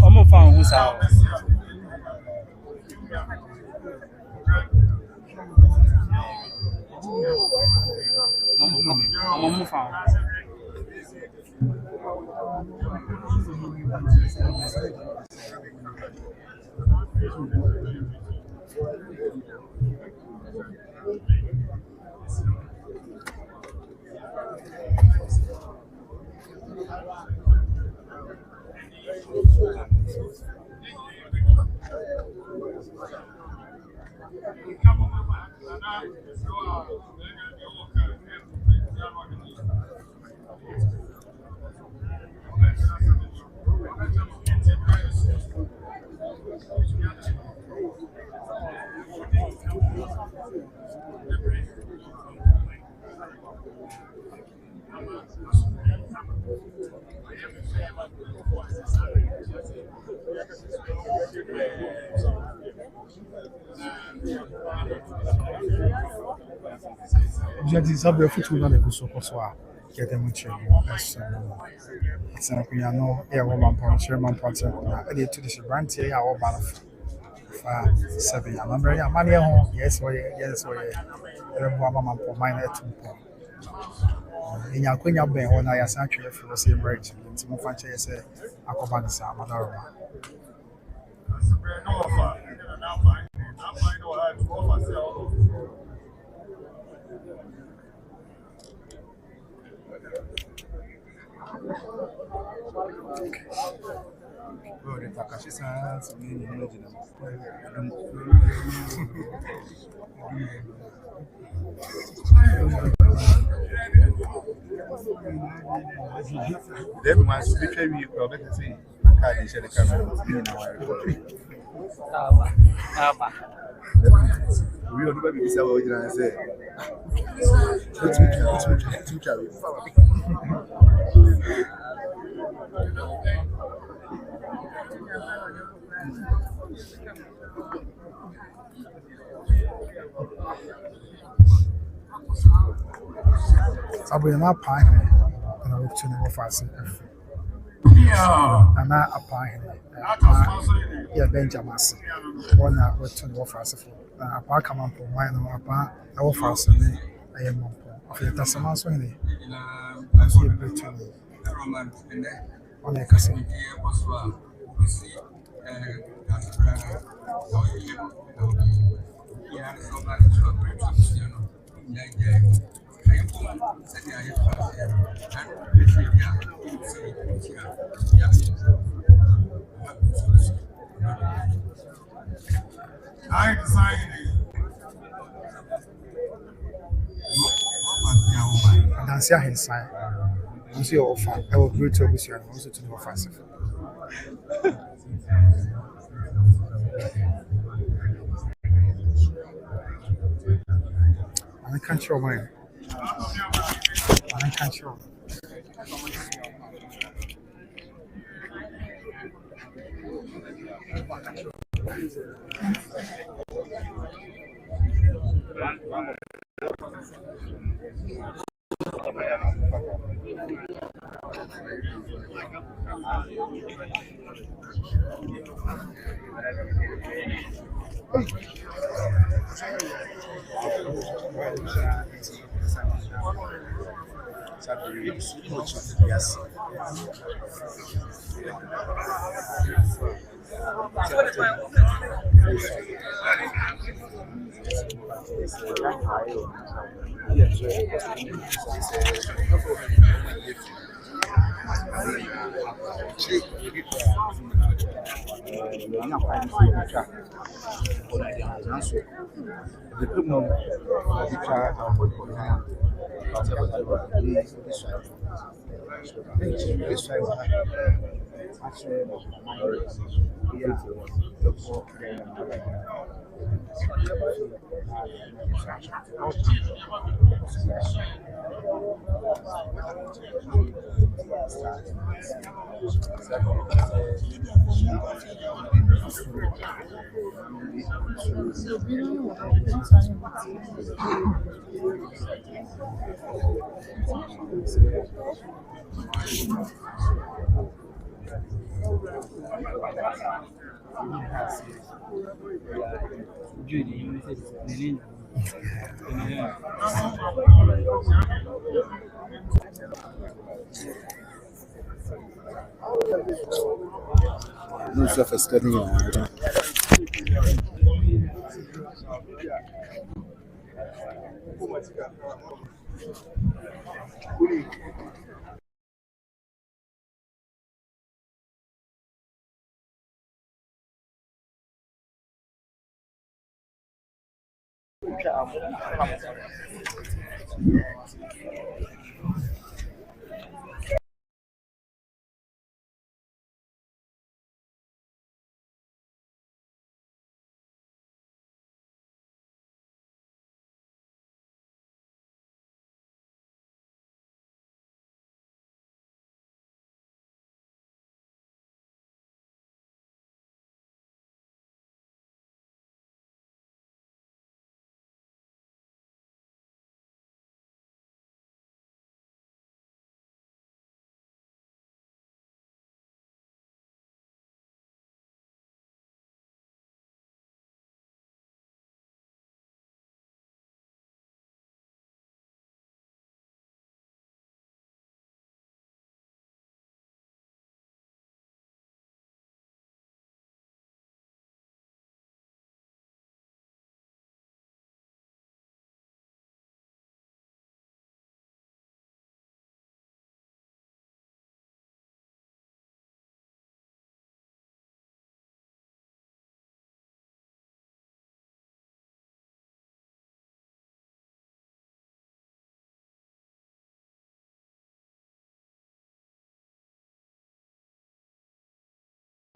I'm found who's out. I'm found. Jadi sabe futuro na kuso kosoa get them chere asa kunya no e wo man pon chere man pon chere na e to this brand here ya wo ba no fa 7 ya number ya mani ho yes o ye e bo ama man pon mine e tum pon enya kwenya ben ho na ya sa twere fi say break nti mo fa chere say akoba nsa amadaro Bro, Takashi san so many knowledge na. Dem mas be try we go better say aka dey share the camera na wa. Aba. We on the baby say we dey say. Let's try. Sabu na pa he na we tune go fast. Yeah. Na apa he. Yeah Benjamin. Ona we tune go fast for. Na apa come on for why na apa na go fast ni aye mo. Afi ta sama so ni. Asi e tune. Ona ka se. I decided Nancy Henson. You see your offer. I will greet you with you and also to the offensive. I can't show mine. I can't show. Yes. No surface studying.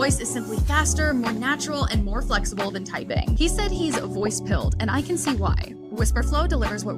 Voice is simply faster, more natural, and more flexible than typing. He said he's voice pilled, and I can see why. Whisperflow delivers what